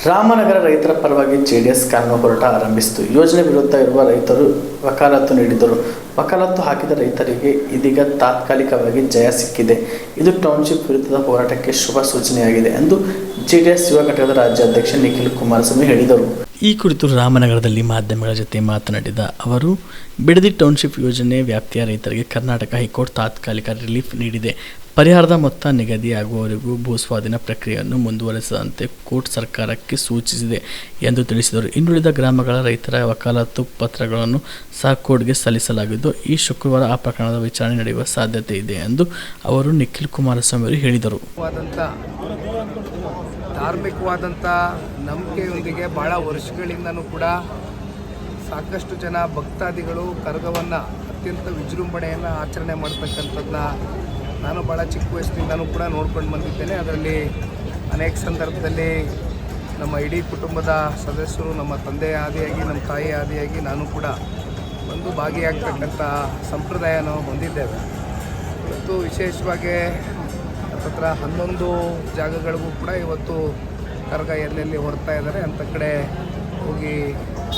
ರಾಮನಗರ ರೈತರ ಪರವಾಗಿ ಜೆಡಿಎಸ್ ಕಾನೂನು ಹೋರಾಟ ಆರಂಭಿಸಿತು. ಯೋಜನೆ ವಿರುದ್ಧ ಇರುವ ರೈತರು ವಕಾಲತ್ತು ನೀಡಿದರು. ವಕಾಲತ್ತು ಹಾಕಿದ ರೈತರಿಗೆ ಇದೀಗ ತಾತ್ಕಾಲಿಕವಾಗಿ ಜಯ ಸಿಕ್ಕಿದೆ. ಇದು ಟೌನ್ಶಿಪ್ ವಿರುದ್ಧದ ಹೋರಾಟಕ್ಕೆ ಶುಭ ಸೂಚನೆಯಾಗಿದೆ ಎಂದು ಜೆಡಿಎಸ್ ಯುವ ಘಟಕದ ರಾಜ್ಯಾಧ್ಯಕ್ಷ ನಿಖಿಲ್ ಕುಮಾರಸ್ವಾಮಿ ಹೇಳಿದರು. ಈ ಕುರಿತು ರಾಮನಗರದಲ್ಲಿ ಮಾಧ್ಯಮಗಳ ಜೊತೆ ಮಾತನಾಡಿದ ಅವರು, ಬಿಡದಿ ಟೌನ್ಶಿಪ್ ಯೋಜನೆ ವ್ಯಾಪ್ತಿಯ ರೈತರಿಗೆ ಕರ್ನಾಟಕ ಹೈಕೋರ್ಟ್ ತಾತ್ಕಾಲಿಕ ರಿಲೀಫ್ ನೀಡಿದೆ. ಪರಿಹಾರದ ಮೊತ್ತ ನಿಗದಿಯಾಗುವವರೆಗೂ ಭೂಸ್ವಾಧೀನ ಪ್ರಕ್ರಿಯೆಯನ್ನು ಮುಂದುವರೆಸದಂತೆ ಕೋರ್ಟ್ ಸರ್ಕಾರಕ್ಕೆ ಸೂಚಿಸಿದೆ ಎಂದು ತಿಳಿಸಿದರು. ಇನ್ನುಳಿದ ಗ್ರಾಮಗಳ ರೈತರ ವಕಾಲತ್ತು ಪತ್ರಗಳನ್ನು ಸಹ ಕೋರ್ಟ್ಗೆ ಸಲ್ಲಿಸಲಾಗಿದ್ದು, ಈ ಶುಕ್ರವಾರ ಆ ಪ್ರಕರಣದ ವಿಚಾರಣೆ ನಡೆಯುವ ಸಾಧ್ಯತೆ ಇದೆ ಎಂದು ಅವರು ನಿಖಿಲ್ ಕುಮಾರಸ್ವಾಮಿ ಅವರು ಹೇಳಿದರು. ಧಾರ್ಮಿಕವಾದಂಥ ನಂಬಿಕೆಯೊಂದಿಗೆ ಭಾಳ ವರ್ಷಗಳಿಂದನೂ ಕೂಡ ಸಾಕಷ್ಟು ಜನ ಭಕ್ತಾದಿಗಳು ಕರಗವನ್ನು ಅತ್ಯಂತ ವಿಜೃಂಭಣೆಯನ್ನು ಆಚರಣೆ ಮಾಡ್ತಕ್ಕಂಥದ್ದನ್ನ ನಾನು ಭಾಳ ಚಿಕ್ಕ ವಯಸ್ಸಿನಿಂದನೂ ಕೂಡ ನೋಡ್ಕೊಂಡು ಬಂದಿದ್ದೇನೆ. ಅದರಲ್ಲಿ ಅನೇಕ ಸಂದರ್ಭದಲ್ಲಿ ನಮ್ಮ ಇಡೀ ಕುಟುಂಬದ ಸದಸ್ಯರು, ನಮ್ಮ ತಂದೆಯ ಆದಿಯಾಗಿ, ನಮ್ಮ ತಾಯಿಯ ಆದಿಯಾಗಿ ನಾನು ಕೂಡ ಒಂದು ಭಾಗಿಯಾಗ್ತಕ್ಕಂಥ ಸಂಪ್ರದಾಯ ನಾವು ಹೊಂದಿದ್ದೇವೆ. ಇವತ್ತು ವಿಶೇಷವಾಗಿ ಹತ್ತಿರ 11 ಜಾಗಗಳಿಗೂ ಕೂಡ ಇವತ್ತು ಕರಗ ಎಲ್ಲೆಲ್ಲಿ ಹೊರತಾ ಇದ್ದಾರೆ ಅಂಥ ಕಡೆ ಹೋಗಿ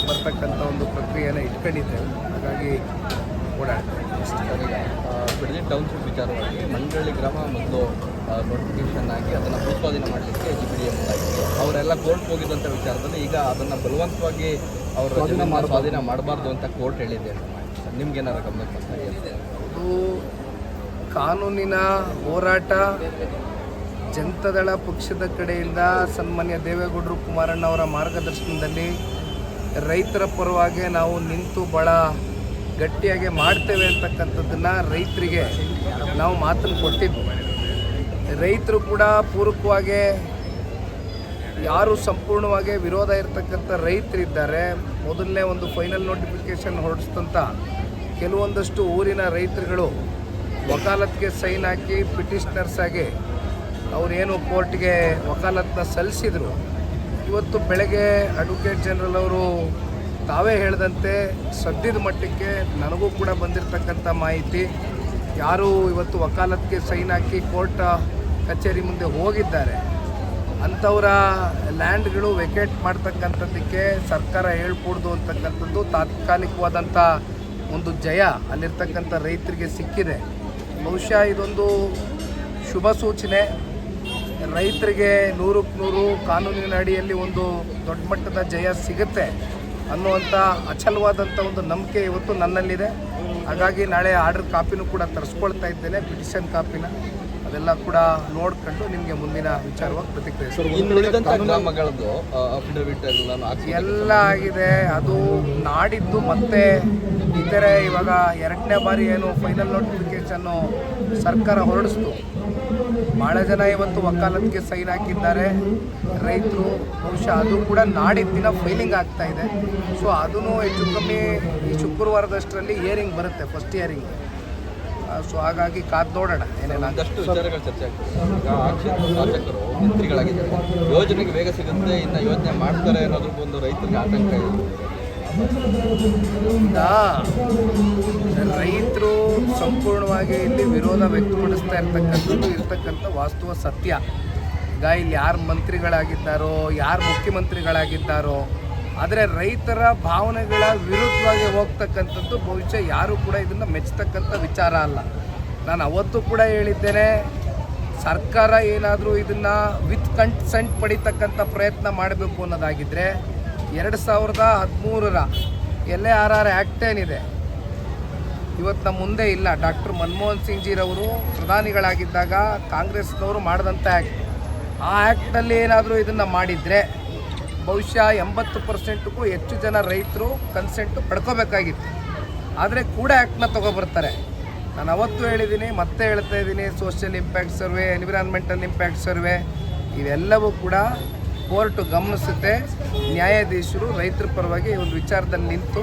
ಬರ್ತಕ್ಕಂಥ ಒಂದು ಪ್ರಕ್ರಿಯೆಯನ್ನು ಇಟ್ಕೊಂಡಿದ್ದೇವೆ. ಹಾಗಾಗಿ ಓಡಾಡ್ತೇವೆ. ಬಿಡದಿ ಟೌನ್ಶಿಪ್ ವಿಚಾರವಾಗಿ ಮಂಡಳಿ ಗ್ರಾಮ ಮತ್ತು ನೋಟಿಫಿಕೇಷನ್ ಆಗಿ ಅದನ್ನು ಭೂಸ್ವಾಧೀನ ಮಾಡಲಿಕ್ಕೆ GPDA ಮುಂದಾಗಿದೆ. ಅವರೆಲ್ಲ ಕೋರ್ಟ್ ಹೋಗಿದ್ದಂಥ ವಿಚಾರದಲ್ಲಿ ಈಗ ಅದನ್ನು ಬಲವಂತವಾಗಿ ಅವರ ಜಮೀನು ಸ್ವಾಧೀನ ಮಾಡಬಾರ್ದು ಅಂತ ಕೋರ್ಟ್ ಹೇಳಿದೆ. ನಿಮ್ಗೇನಾದ್ರು ಗಮನಕ್ಕೆ ಬರ್ತಾ ಇದೆ? ಅದು ಕಾನೂನಿನ ಹೋರಾಟ ಜನತಾದಳ ಪಕ್ಷದ ಕಡೆಯಿಂದ ಸನ್ಮಾನ್ಯ ದೇವೇಗೌಡರು ಕುಮಾರಣ್ಣ ಅವರ ಮಾರ್ಗದರ್ಶನದಲ್ಲಿ ರೈತರ ಪರವಾಗಿ ನಾವು ನಿಂತು ಭಾಳ ಗಟ್ಟಿಯಾಗಿ ಮಾಡ್ತೇವೆ ಅಂತಕ್ಕಂಥದ್ದನ್ನು ರೈತರಿಗೆ ನಾವು ಮಾತನ್ನು ಕೊಟ್ಟಿದ್ವಿ. ರೈತರು ಕೂಡ ಪೂರಕವಾಗಿ ಯಾರು ಸಂಪೂರ್ಣವಾಗಿ ವಿರೋಧ ಇರತಕ್ಕಂಥ ರೈತರಿದ್ದಾರೆ. ಮೊದಲನೇ ಒಂದು ಫೈನಲ್ ನೋಟಿಫಿಕೇಷನ್ ಹೊರಡಿಸಿದಂಥ ಕೆಲವೊಂದಷ್ಟು ಊರಿನ ರೈತರುಗಳು ವಕಾಲತ್ಗೆ ಸೈನ್ ಹಾಕಿ ಪಿಟಿಷನರ್ಸ್ ಆಗಿ ಅವರೇನು ಕೋರ್ಟ್ಗೆ ವಕಾಲತ್ತನ್ನ ಸಲ್ಲಿಸಿದರು. ಇವತ್ತು ಬೆಳಗ್ಗೆ ಅಡ್ವೊಕೇಟ್ ಜನರಲ್ ಅವರು ತಾವೇ ಹೇಳಿದಂತೆ ಸದ್ಯದ ಮಟ್ಟಕ್ಕೆ ನನಗೂ ಕೂಡ ಬಂದಿರತಕ್ಕಂಥ ಮಾಹಿತಿ, ಯಾರು ಇವತ್ತು ವಕಾಲತ್ಗೆ ಸೈನ್ ಹಾಕಿ ಕೋರ್ಟ್ ಕಚೇರಿ ಮುಂದೆ ಹೋಗಿದ್ದಾರೆ ಅಂಥವರ ಲ್ಯಾಂಡ್ಗಳು ವೆಕೇಟ್ ಮಾಡ್ತಕ್ಕಂಥದ್ದಕ್ಕೆ ಸರ್ಕಾರ ಹೇಳ್ಕೊಡ್ದು ಅಂತಕ್ಕಂಥದ್ದು ತಾತ್ಕಾಲಿಕವಾದಂಥ ಒಂದು ಜಯ ಅಲ್ಲಿರ್ತಕ್ಕಂಥ ರೈತರಿಗೆ ಸಿಕ್ಕಿದೆ. ಬಹುಶಃ ಇದೊಂದು ಶುಭ ಸೂಚನೆ. ರೈತರಿಗೆ 100ಕ್ಕೆ 100 ಕಾನೂನಿನ ಅಡಿಯಲ್ಲಿ ಒಂದು ದೊಡ್ಡ ಮಟ್ಟದ ಜಯ ಸಿಗುತ್ತೆ ಅನ್ನುವಂಥ ಅಚಲವಾದಂಥ ಒಂದು ನಂಬಿಕೆ ಇವತ್ತು ನನ್ನಲ್ಲಿದೆ. ಹಾಗಾಗಿ ನಾಳೆ ಆರ್ಡರ್ ಕಾಪಿನೂ ಕೂಡ ತರಿಸ್ಕೊಳ್ತಾ ಇದ್ದೇನೆ, ಪಿಟಿಷನ್ ಕಾಪಿನ. ಅದೆಲ್ಲ ಕೂಡ ನೋಡ್ಕೊಂಡು ನಿಮಗೆ ಮುಂದಿನ ವಿಚಾರವಾಗಿ ಪ್ರತಿಕ್ರಿಯಿಸ್ತೀನಿ. ಎಲ್ಲ ಆಗಿದೆ. ಅದು ನಾಡಿದ್ದು ಮತ್ತೆ ಇತರೆ ಇವಾಗ 2ನೇ ಬಾರಿ ಏನು ಫೈನಲ್ ನೋಟಿಫಿಕೇಷನ್ನು ಸರ್ಕಾರ ಹೊರಡಿಸ್ತು. ಭಾಳ ಜನ ಇವತ್ತು ವಕಾಲತ್ಗೆ ಸೈನ್ ಹಾಕಿದ್ದಾರೆ ರೈತರು. ಬಹುಶಃ ಅದು ಕೂಡ ನಾಡಿದ್ದ ದಿನ ಫೈಲಿಂಗ್ ಆಗ್ತಾ ಇದೆ. ಸೊ ಅದೂ ಹೆಚ್ಚು ಕಮ್ಮಿ ಈ ಶುಕ್ರವಾರದಷ್ಟರಲ್ಲಿ ಹಿಯರಿಂಗ್ ಬರುತ್ತೆ, ಫಸ್ಟ್ ಹಿಯರಿಂಗ್. ಸೊ ಹಾಗಾಗಿ ಕಾದು ನೋಡೋಣ ಏನೇನು ಒಂದಷ್ಟು ವಿಚಾರಗಳು ಚರ್ಚೆ ಆಗ್ತದೆ. ಈಗ ಶಾಸಕರು ಮಂತ್ರಿಗಳಾಗಿದ್ದಾರೆ, ಯೋಜನೆಗೆ ವೇಗ ಸಿಗುತ್ತೆ, ಇನ್ನು ಯೋಜನೆ ಮಾಡ್ತಾರೆ ಅನ್ನೋದ್ರ ಒಂದು ರೈತರಿಗೆ ಆತಂಕ ಇದೆ. ರೈತರು ಸಂಪೂರ್ಣವಾಗಿ ಇಲ್ಲಿ ವಿರೋಧ ವ್ಯಕ್ತಪಡಿಸ್ತಾ ಇರ್ತಕ್ಕಂಥ ವಾಸ್ತವ ಸತ್ಯ. ಈಗ ಇಲ್ಲಿ ಯಾರು ಮಂತ್ರಿಗಳಾಗಿದ್ದಾರೋ, ಯಾರು ಮುಖ್ಯಮಂತ್ರಿಗಳಾಗಿದ್ದಾರೋ, ಆದರೆ ರೈತರ ಭಾವನೆಗಳ ವಿರುದ್ಧವಾಗಿ ಹೋಗ್ತಕ್ಕಂಥದ್ದು ಬಹುಶಃ ಯಾರು ಕೂಡ ಇದನ್ನು ಮೆಚ್ಚತಕ್ಕಂಥ ವಿಚಾರ ಅಲ್ಲ. ನಾನು ಅವತ್ತು ಕೂಡ ಹೇಳಿದ್ದೇನೆ, ಸರ್ಕಾರ ಏನಾದರೂ ಇದನ್ನು ವಿತ್ ಕನ್ಸೆಂಟ್ ಪಡಿತಕ್ಕಂಥ ಪ್ರಯತ್ನ ಮಾಡಬೇಕು ಅನ್ನೋದಾಗಿದ್ದರೆ 2013ರ LARR ಆ್ಯಕ್ಟ್ ಏನಿದೆ ಇವತ್ತು ನಮ್ಮ ಮುಂದೆ ಇಲ್ಲ. ಡಾಕ್ಟರ್ ಮನಮೋಹನ್ ಸಿಂಗ್ ಜಿರವರು ಪ್ರಧಾನಿಗಳಾಗಿದ್ದಾಗ ಕಾಂಗ್ರೆಸ್ನವರು ಮಾಡಿದಂಥ ಆ್ಯಕ್ಟ್, ಆ ಆ್ಯಕ್ಟ್ನಲ್ಲಿ ಏನಾದರೂ ಇದನ್ನು ಮಾಡಿದರೆ ಬಹುಶಃ 80%ಕ್ಕೂ ಹೆಚ್ಚು ಜನ ರೈತರು ಕನ್ಸೆಂಟು ಪಡ್ಕೋಬೇಕಾಗಿತ್ತು. ಆದರೆ ಕೂಡ ಆ್ಯಕ್ಟ್ನ ತೊಗೊಬರ್ತಾರೆ. ನಾನು ಅವತ್ತು ಹೇಳಿದ್ದೀನಿ, ಮತ್ತೆ ಹೇಳ್ತಾ ಇದ್ದೀನಿ, social impact survey, environmental impact survey ಇವೆಲ್ಲವೂ ಕೂಡ ಕೋರ್ಟು ಗಮನಿಸುತ್ತೆ. ನ್ಯಾಯಾಧೀಶರು ರೈತರ ಪರವಾಗಿ ಒಂದು ವಿಚಾರದಲ್ಲಿ ನಿಂತು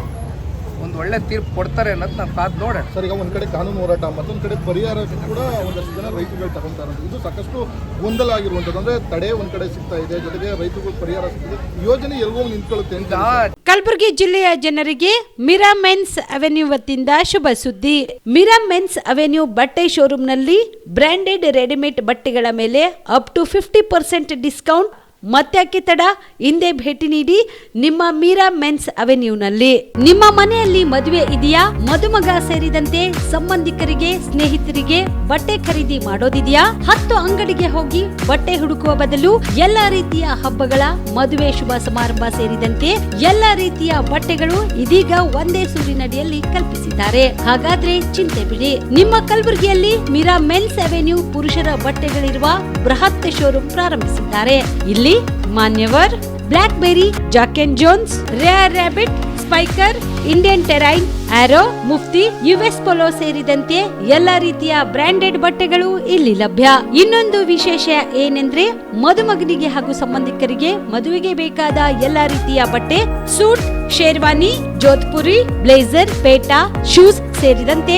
ಒಂದು ಒಳ್ಳೆ ತೀರ್ಪು ಕೊಡ್ತಾರೆ ಅನ್ನೋದು ನಾನು ಕಾದು ನೋಡೋಣ. ಸರ್, ಈಗ ಒಂದು ಕಡೆ ಕಾನೂನು ಹೋರಾಟ, ಮತ್ತೊಂದು ಕಡೆ ಪರಿಹಾರಕ್ಕೆ ಕೂಡ ಒಂದಷ್ಟು ಜನ ರೈತರುಗಳು ತಗೊಳ್ತಾರೆ. ಇದು ಸಾಕಷ್ಟು ಗೊಂದಲ ಆಗಿರುವಂಥದ್ದು. ಅಂದರೆ ತಡೆ ಒಂದು ಕಡೆ ಸಿಗ್ತಾ ಇದೆ, ಜೊತೆಗೆ ರೈತರುಗಳು ಪರಿಹಾರ ಸಿಗ್ತದೆ. ಯೋಜನೆ ಎಲ್ಲವೂ ನಿಂತ್ಕೊಳ್ಳುತ್ತೆ ಅಂತ. ಕಲಬುರಗಿ ಜಿಲ್ಲೆಯ ಜನರಿಗೆ ಮಿರಾ ಮೆನ್ಸ್ ಅವೆನ್ಯೂ ವತಿಯಿಂದ ಶುಭ ಸುದ್ದಿ. ಮಿರಾ ಮೆನ್ಸ್ ಅವೆನ್ಯೂ ಬಟ್ಟೆ ಶೋರೂಮ್ನಲ್ಲಿ ಬ್ರಾಂಡೆಡ್ ರೆಡಿಮೇಡ್ ಬಟ್ಟೆಗಳ ಮೇಲೆ ಅಪ್ ಟು 50% ಡಿಸ್ಕೌಂಟ್ ಮತ್ತ್ಯಾಕೆ ತಡ, ಹಿಂದೆ ಭೇಟಿ ನೀಡಿ ನಿಮ್ಮ ಮೀರಾ ಮೆನ್ಸ್ ಅವೆನ್ಯೂನಲ್ಲಿ. ನಿಮ್ಮ ಮನೆಯಲ್ಲಿ ಮದುವೆ ಇದೆಯಾ, ಮದುಮಗ ಸೇರಿದಂತೆ ಸಂಬಂಧಿಕರಿಗೆ ಸ್ನೇಹಿತರಿಗೆ ಬಟ್ಟೆ ಖರೀದಿ ಮಾಡೋದಿದೆಯಾ? 10 ಅಂಗಡಿಗೆ ಹೋಗಿ ಬಟ್ಟೆ ಹುಡುಕುವ ಬದಲು ಎಲ್ಲಾ ರೀತಿಯ ಹಬ್ಬಗಳ, ಮದುವೆ, ಶುಭ ಸಮಾರಂಭ ಸೇರಿದಂತೆ ಎಲ್ಲಾ ರೀತಿಯ ಬಟ್ಟೆಗಳು ಇದೀಗ ಒಂದೇ ಸೂರಿನಡಿಯಲ್ಲಿ ಕಲ್ಪಿಸಿದ್ದಾರೆ. ಹಾಗಾದ್ರೆ ಚಿಂತೆ ಬಿಡಿ, ನಿಮ್ಮ ಕಲಬುರಗಿಯಲ್ಲಿ ಮೀರಾ ಮೆನ್ಸ್ ಅವೆನ್ಯೂ ಪುರುಷರ ಬಟ್ಟೆಗಳಿರುವ ಬೃಹತ್ ಶೋರೂಮ್ ಪ್ರಾರಂಭಿಸಿದ್ದಾರೆ. ಇಲ್ಲಿ Manyavar, Blackberrys, Jack and Jones, Rare Rabbit, Spykar, Indian Terrain, Arrow, Mufti, US Polo ಸೇರಿದಂತೆ ಎಲ್ಲಾ ರೀತಿಯ ಬ್ರಾಂಡೆಡ್ ಬಟ್ಟೆಗಳು ಇಲ್ಲಿ ಲಭ್ಯ. ಇನ್ನೊಂದು ವಿಶೇಷ ಏನೆಂದ್ರೆ, ಮದುಮಗನಿಗೆ ಹಾಗೂ ಸಂಬಂಧಿಕರಿಗೆ ಮದುವೆಗೆ ಬೇಕಾದ ಎಲ್ಲಾ ರೀತಿಯ ಬಟ್ಟೆ, ಸೂಟ್, ಶೇರ್ವಾನಿ, ಜೋಧ್ಪುರಿ, ಬ್ಲೇಸರ್, ಪೇಟಾ, ಶೂಸ್ ಸೇರಿದಂತೆ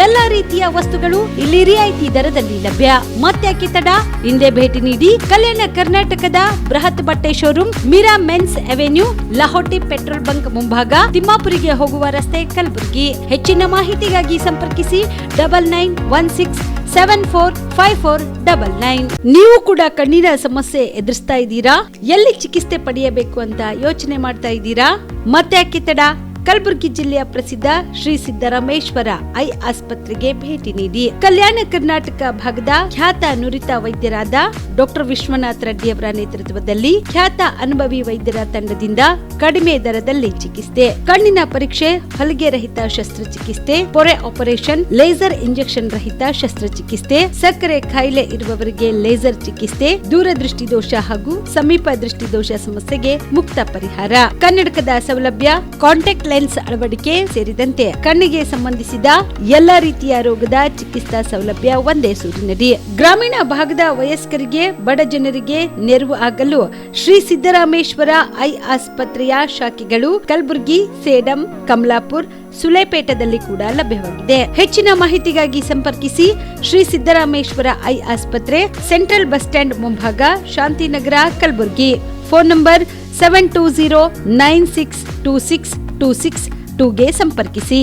ಎಲ್ಲಾ ರೀತಿಯ ವಸ್ತುಗಳು ಇಲ್ಲಿ ರಿಯಾಯಿತಿ ದರದಲ್ಲಿ ಲಭ್ಯ. ಮತ್ತ್ಯಾಕೆ ತಡ, ಹಿಂದೆ ಭೇಟಿ ನೀಡಿ. ಕಲ್ಯಾಣ ಕರ್ನಾಟಕದ ಬೃಹತ್ ಬಟ್ಟೆ showroom Meera men's avenue, Lahoti petrol bunk ಮುಂಭಾಗ, ತಿಮ್ಮಾಪುರಿಗೆ ಹೋಗುವ ರಸ್ತೆ, ಕಲಬುರಗಿ. ಹೆಚ್ಚಿನ ಮಾಹಿತಿಗಾಗಿ ಸಂಪರ್ಕಿಸಿ 9916745499. ನೀವು ಕೂಡ ಕಣ್ಣಿನ ಸಮಸ್ಯೆ ಎದುರಿಸ್ತಾ ಇದ್ದೀರಾ? ಎಲ್ಲಿ ಚಿಕಿತ್ಸೆ ಪಡೆಯಬೇಕು ಅಂತ ಯೋಚನೆ ಮಾಡ್ತಾ ಇದ್ದೀರಾ? ಮತ್ತ್ಯಾಕೆ ತಡ, ಕಲಬುರಗಿ ಜಿಲ್ಲೆಯ ಪ್ರಸಿದ್ಧ ಶ್ರೀ ಸಿದ್ದರಾಮೇಶ್ವರ ಐ ಆಸ್ಪತ್ರೆಗೆ ಭೇಟಿ ನೀಡಿ. ಕಲ್ಯಾಣ ಕರ್ನಾಟಕ ಭಾಗದ ಖ್ಯಾತ ನುರಿತ ವೈದ್ಯರಾದ ಡಾಕ್ಟರ್ ವಿಶ್ವನಾಥ್ ರೆಡ್ಡಿ ಅವರ ನೇತೃತ್ವದಲ್ಲಿ ಖ್ಯಾತ ಅನುಭವಿ ವೈದ್ಯರ ತಂಡದಿಂದ ಕಡಿಮೆ ದರದಲ್ಲಿ ಚಿಕಿತ್ಸೆ, ಕಣ್ಣಿನ ಪರೀಕ್ಷೆ, ಹೊಲಿಗೆ ರಹಿತ ಶಸ್ತ್ರಚಿಕಿತ್ಸೆ, ಪೊರೆ ಆಪರೇಷನ್, ಲೇಸರ್ ಇಂಜೆಕ್ಷನ್ ರಹಿತ ಶಸ್ತ್ರಚಿಕಿತ್ಸೆ, ಸಕ್ಕರೆ ಕಾಯಿಲೆ ಇರುವವರಿಗೆ ಲೇಸರ್ ಚಿಕಿತ್ಸೆ, ದೂರದೃಷ್ಟಿ ದೋಷ ಹಾಗೂ ಸಮೀಪ ದೃಷ್ಟಿ ದೋಷ ಸಮಸ್ಯೆಗೆ ಮುಕ್ತ ಪರಿಹಾರ, ಕನ್ನಡಕದ ಸೌಲಭ್ಯ, ಕಾಂಟ್ಯಾಕ್ಟ್ ಲೆನ್ಸ್ ಅಳವಡಿಕೆ ಸೇರಿದಂತೆ ಕಣ್ಣಿಗೆ ಸಂಬಂಧಿಸಿದ ಎಲ್ಲಾ ರೀತಿಯ ರೋಗದ ಚಿಕಿತ್ಸಾ ಸೌಲಭ್ಯ ಒಂದೇ ಸೂರಿನಡಿ. ಗ್ರಾಮೀಣ ಭಾಗದ ವಯಸ್ಕರಿಗೆ, ಬಡ ಜನರಿಗೆ ನೆರವು ಆಗಲು ಶ್ರೀ ಸಿದ್ದರಾಮೇಶ್ವರ ಐ ಆಸ್ಪತ್ರೆಯ ಶಾಖೆಗಳು ಕಲಬುರಗಿ, ಸೇಡಂ, ಕಮಲಾಪುರ್, ಸುಲೇಪೇಟದಲ್ಲಿ ಕೂಡ ಲಭ್ಯವಾಗಿದೆ. ಹೆಚ್ಚಿನ ಮಾಹಿತಿಗಾಗಿ ಸಂಪರ್ಕಿಸಿ ಶ್ರೀ ಸಿದ್ದರಾಮೇಶ್ವರ ಐ ಆಸ್ಪತ್ರೆ, ಸೆಂಟ್ರಲ್ ಬಸ್ ಸ್ಟ್ಯಾಂಡ್ ಮುಂಭಾಗ, ಶಾಂತಿನಗರ, ಕಲಬುರಗಿ. ಫೋನ್ ನಂಬರ್ 7209626262ಗೆ ಸಂಪರ್ಕಿಸಿ.